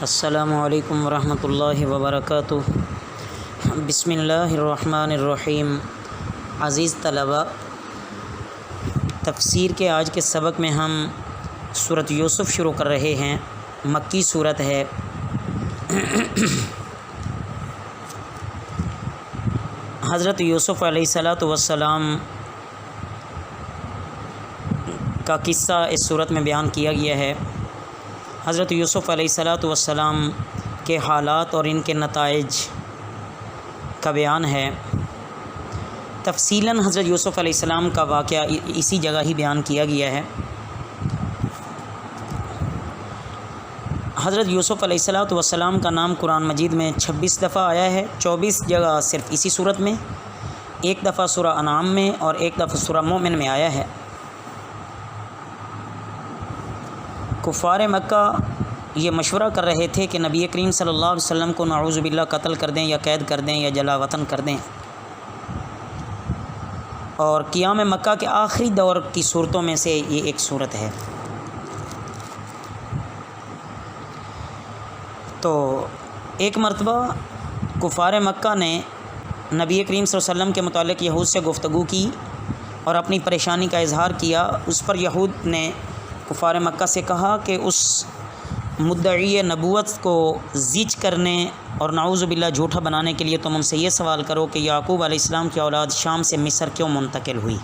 السلام علیکم ورحمۃ اللہ وبرکاتہ۔ بسم اللہ الرحمن الرحیم۔ عزیز طلباء، تفسیر کے آج کے سبق میں ہم سورۃ یوسف شروع کر رہے ہیں۔ مکی سورت ہے۔ حضرت یوسف علیہ السلام کا قصہ اس سورت میں بیان کیا گیا ہے۔ حضرت یوسف علیہ السلام کے حالات اور ان کے نتائج کا بیان ہے۔ تفصیلاً حضرت یوسف علیہ السلام کا واقعہ اسی جگہ ہی بیان کیا گیا ہے۔ حضرت یوسف علیہ السلام کا نام قرآن مجید میں 26 دفعہ آیا ہے، 24 جگہ صرف اسی صورت میں، ایک دفعہ سورہ انعام میں اور ایک دفعہ سورہ مومن میں آیا ہے۔ کفار مکہ یہ مشورہ کر رہے تھے کہ نبی کریم صلی اللہ علیہ وسلم کو نعوذ باللہ قتل کر دیں یا قید کر دیں یا جلا وطن کر دیں، اور قیام مکہ کے آخری دور کی صورتوں میں سے یہ ایک صورت ہے۔ تو ایک مرتبہ کفار مکہ نے نبی کریم صلی اللہ علیہ وسلم کے متعلق یہود سے گفتگو کی اور اپنی پریشانی کا اظہار کیا۔ اس پر یہود نے کفار مکہ سے کہا کہ اس مدعی نبوت کو زیچ کرنے اور نعوذ باللہ جھوٹا بنانے کے لیے تم ان سے یہ سوال کرو کہ یعقوب علیہ السلام کی اولاد شام سے مصر کیوں منتقل ہوئی،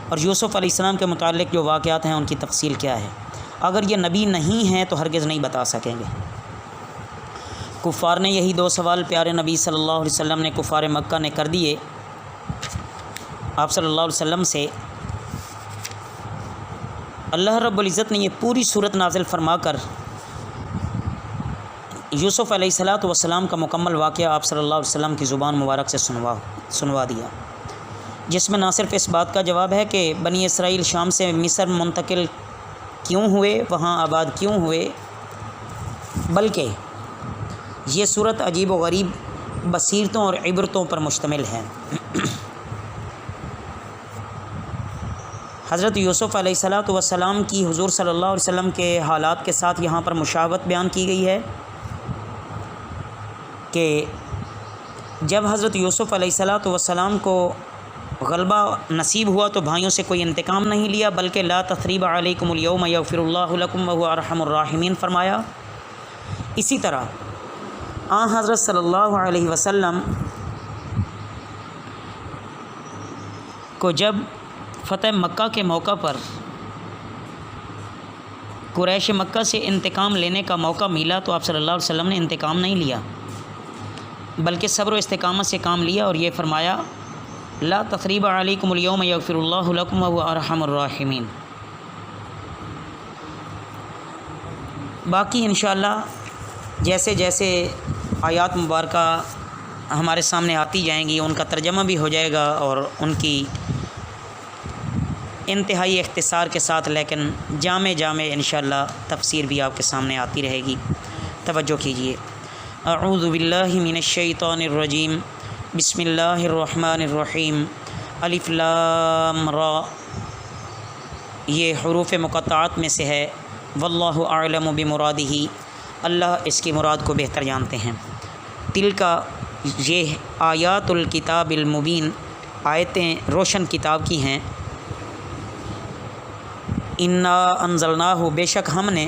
اور یوسف علیہ السلام کے متعلق جو واقعات ہیں ان کی تفصیل کیا ہے۔ اگر یہ نبی نہیں ہیں تو ہرگز نہیں بتا سکیں گے۔ کفار نے یہی دو سوال پیارے نبی صلی اللہ علیہ وسلم نے کفار مکہ نے کر دیے آپ صلی اللہ علیہ وسلم سے۔ اللہ رب العزت نے یہ پوری صورت نازل فرما کر یوسف علیہ السلام کا مکمل واقعہ آپ صلی اللہ علیہ وسلم کی زبان مبارک سے سنوا دیا، جس میں نہ صرف اس بات کا جواب ہے کہ بنی اسرائیل شام سے مصر منتقل کیوں ہوئے، وہاں آباد کیوں ہوئے، بلکہ یہ صورت عجیب و غریب بصیرتوں اور عبرتوں پر مشتمل ہے۔ حضرت یوسف علیہ السلام کی حضور صلی اللہ علیہ وسلم کے حالات کے ساتھ یہاں پر مشابہت بیان کی گئی ہے کہ جب حضرت یوسف علیہ السلام کو غلبہ نصیب ہوا تو بھائیوں سے کوئی انتقام نہیں لیا، بلکہ لا تثریب علیکم الیوم یغفر اللہ لکم وہو ارحم الراحمین فرمایا۔ اسی طرح حضرت صلی اللہ علیہ وسلم کو جب فتح مکہ کے موقع پر قریش مکہ سے انتقام لینے کا موقع ملا تو آپ صلی اللہ علیہ وسلم نے انتقام نہیں لیا، بلکہ صبر و استقامت سے کام لیا اور یہ فرمایا لا تثریب علیکم الیوم یغفر اللہ لکم وہو ارحم الراحمین۔ باقی انشاءاللہ جیسے جیسے آیات مبارکہ ہمارے سامنے آتی جائیں گی ان کا ترجمہ بھی ہو جائے گا اور ان کی انتہائی اختصار کے ساتھ لیکن جامع انشاءاللہ تفسیر بھی آپ کے سامنے آتی رہے گی۔ توجہ کیجیے۔ اعوذ باللہ من الشیطان الرجیم، بسم اللہ الرحمن الرحیم، الف لام را، یہ حروف مقطعات میں سے ہے۔ واللہ اعلم بمرادہ، اللہ اس کی مراد کو بہتر جانتے ہیں۔ تلک، یہ آیات الکتاب المبین، آیتیں روشن کتاب کی ہیں۔ انا انزلناہ، بے شک ہم نے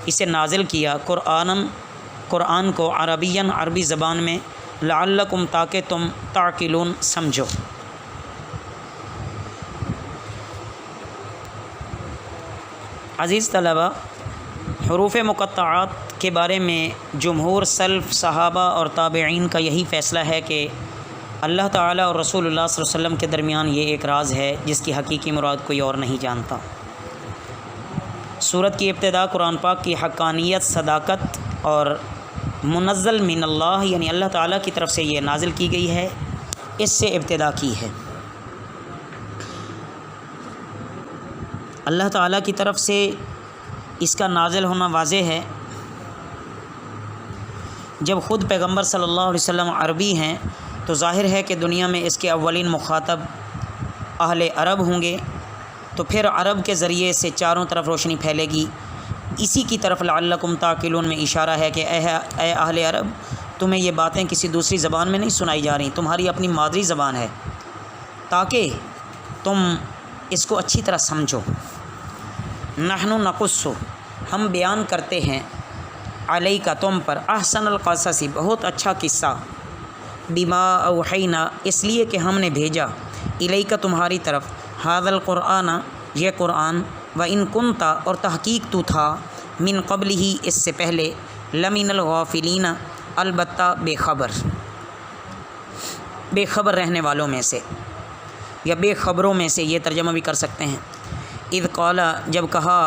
اسے نازل کیا، قرآن کو عربین، عربی زبان میں، لعلکم، تاکہ تم تعقلون، سمجھو۔ عزیز طلباء، حروف مقطعات کے بارے میں جمہور سلف، صحابہ اور تابعین کا یہی فیصلہ ہے کہ اللہ تعالیٰ اور رسول اللہ صلی اللہ علیہ وسلم کے درمیان یہ ایک راز ہے جس کی حقیقی مراد کوئی اور نہیں جانتا۔ سورت کی ابتدا قرآن پاک کی حقانیت، صداقت اور منزل من اللہ، یعنی اللہ تعالیٰ کی طرف سے یہ نازل کی گئی ہے، اس سے ابتدا کی ہے۔ اللہ تعالیٰ کی طرف سے اس کا نازل ہونا واضح ہے۔ جب خود پیغمبر صلی اللہ علیہ وسلم عربی ہیں تو ظاہر ہے کہ دنیا میں اس کے اولین مخاطب اہل عرب ہوں گے، تو پھر عرب کے ذریعے سے چاروں طرف روشنی پھیلے گی۔ اسی کی طرف لعلکم تعقلون میں اشارہ ہے کہ اے اہل عرب، تمہیں یہ باتیں کسی دوسری زبان میں نہیں سنائی جا رہی، تمہاری اپنی مادری زبان ہے، تاکہ تم اس کو اچھی طرح سمجھو۔ نحن نقص، ہم بیان کرتے ہیں، علیک تم پر، احسن القصص، بہت اچھا قصہ، بما اوحینا، اس لیے کہ ہم نے بھیجا، الیک تمہاری طرف، ھذا القرآن، یہ قرآن، وان کنت، اور تحقیق تو تھا، من قبل ہی، اس سے پہلے، لمن الغافلین، البتہ بے خبر رہنے والوں میں سے، یا بے خبروں میں سے، یہ ترجمہ بھی کر سکتے ہیں۔ اذ قال، جب کہا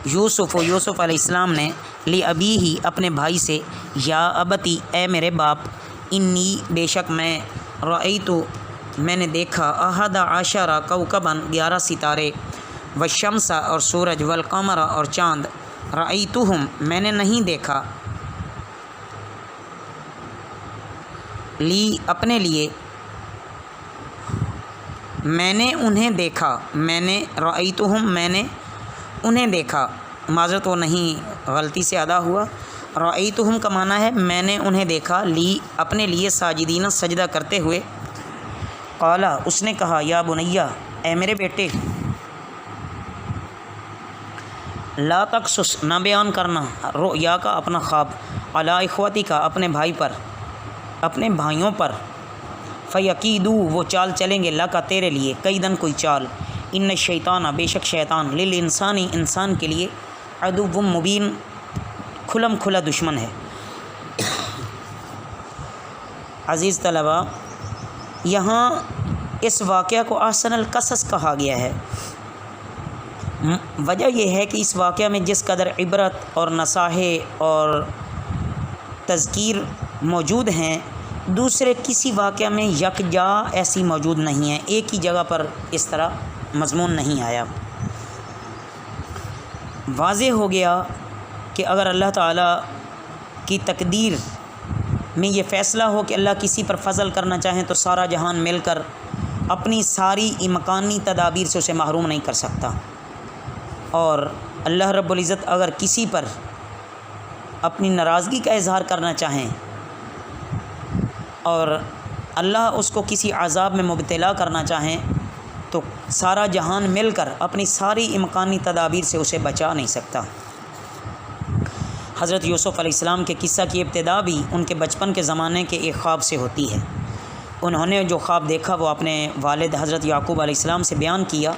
یوسف علیہ السلام نے، لابیہ، اپنے بھائی سے، یا ابتی، اے میرے باپ، انی، بے شک میں، رأیت، میں نے دیکھا، احد عشر کوکبا، 11 ستارے، والشمس، اور سورج، والقمر، اور چاند، رأیتہم، میں نے نہیں دیکھا، لی، اپنے لیے، میں نے انہیں دیکھا، میں نے، رأیتہم، میں نے انہیں دیکھا، معذرت وہ نہیں، غلطی سے ادا ہوا، رأیتہم کا معنی ہے میں نے انہیں دیکھا، لی، اپنے لیے، ساجدین، سجدہ کرتے ہوئے، قال، اس نے کہا، یا بنیا، اے میرے بیٹے، لا تقصص، نہ بیان کرنا، رؤیا کا، اپنا خواب، علی اخوتی کا، اپنے بھائی پر، اپنے بھائیوں پر، فیقیدو، وہ چال چلیں گے، لکا، تیرے لیے، کیدن، کوئی چال، ان الشیطان، بے شک شیطان، للانسانی، انسان کے لیے، عدو مبین، کھلم کھلا دشمن ہے۔ عزیز طلبہ، یہاں اس واقعہ کو احسن القصص کہا گیا ہے، وجہ یہ ہے کہ اس واقعہ میں جس قدر عبرت اور نصائح اور تذکیر موجود ہیں، دوسرے کسی واقعہ میں یکجا ایسی موجود نہیں ہیں، ایک ہی جگہ پر اس طرح مضمون نہیں آیا۔ واضح ہو گیا کہ اگر اللہ تعالیٰ کی تقدیر میں یہ فیصلہ ہو کہ اللہ کسی پر فضل کرنا چاہیں تو سارا جہان مل کر اپنی ساری امکانی تدابیر سے اسے محروم نہیں کر سکتا، اور اللہ رب العزت اگر کسی پر اپنی ناراضگی کا اظہار کرنا چاہیں اور اللہ اس کو کسی عذاب میں مبتلا کرنا چاہیں تو سارا جہان مل کر اپنی ساری امکانی تدابیر سے اسے بچا نہیں سکتا۔ حضرت یوسف علیہ السلام کے قصہ کی ابتدا بھی ان کے بچپن کے زمانے کے ایک خواب سے ہوتی ہے۔ انہوں نے جو خواب دیکھا وہ اپنے والد حضرت یعقوب علیہ السلام سے بیان کیا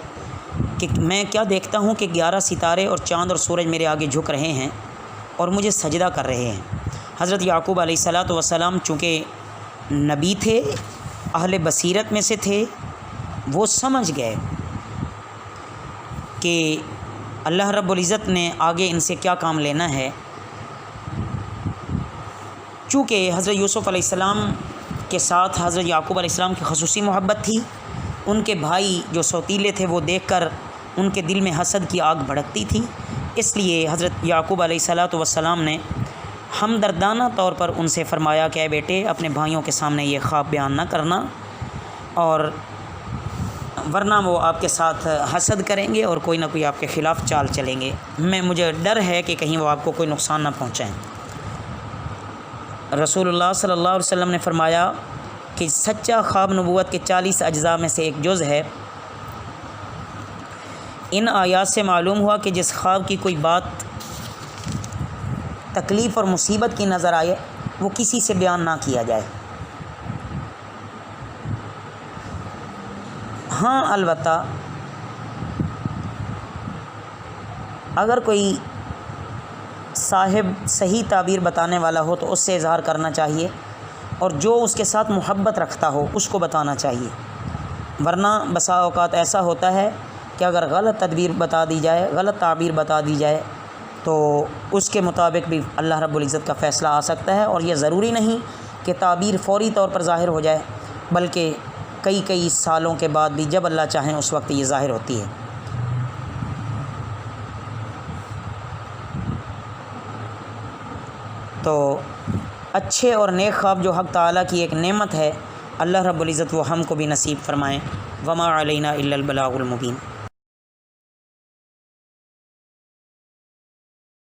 کہ میں کیا دیکھتا ہوں کہ 11 ستارے اور چاند اور سورج میرے آگے جھک رہے ہیں اور مجھے سجدہ کر رہے ہیں۔ حضرت یعقوب علیہ السلام چونکہ نبی تھے، اہل بصیرت میں سے تھے، وہ سمجھ گئے کہ اللہ رب العزت نے آگے ان سے کیا کام لینا ہے۔ چونکہ حضرت یوسف علیہ السلام کے ساتھ حضرت یعقوب علیہ السلام کی خصوصی محبت تھی، ان کے بھائی جو سوتیلے تھے وہ دیکھ کر ان کے دل میں حسد کی آگ بھڑکتی تھی، اس لیے حضرت یعقوب علیہ السلام نے ہمدردانہ طور پر ان سے فرمایا کہ اے بیٹے، اپنے بھائیوں کے سامنے یہ خواب بیان نہ کرنا، اور ورنہ وہ آپ کے ساتھ حسد کریں گے اور کوئی نہ کوئی آپ کے خلاف چال چلیں گے، مجھے ڈر ہے کہ کہیں وہ آپ کو کوئی نقصان نہ پہنچائیں۔ رسول اللہ صلی اللہ علیہ وسلم نے فرمایا کہ سچا خواب نبوت کے 40 اجزاء میں سے ایک جز ہے۔ ان آیات سے معلوم ہوا کہ جس خواب کی کوئی بات تکلیف اور مصیبت کی نظر آئے وہ کسی سے بیان نہ کیا جائے۔ ہاں البتہ اگر کوئی صاحب صحیح تعبیر بتانے والا ہو تو اس سے اظہار کرنا چاہیے، اور جو اس کے ساتھ محبت رکھتا ہو اس کو بتانا چاہیے، ورنہ بسا اوقات ایسا ہوتا ہے کہ اگر غلط تدبیر بتا دی جائے، غلط تعبیر بتا دی جائے تو اس کے مطابق بھی اللہ رب العزت کا فیصلہ آ سکتا ہے، اور یہ ضروری نہیں کہ تعبیر فوری طور پر ظاہر ہو جائے، بلکہ کئی سالوں کے بعد بھی جب اللہ چاہیں اس وقت یہ ظاہر ہوتی ہے۔ تو اچھے اور نیک خواب جو حق تعالیٰ کی ایک نعمت ہے، اللہ رب العزت وہ ہم کو بھی نصیب فرمائیں۔ وما علینا الا البلاغ المبین۔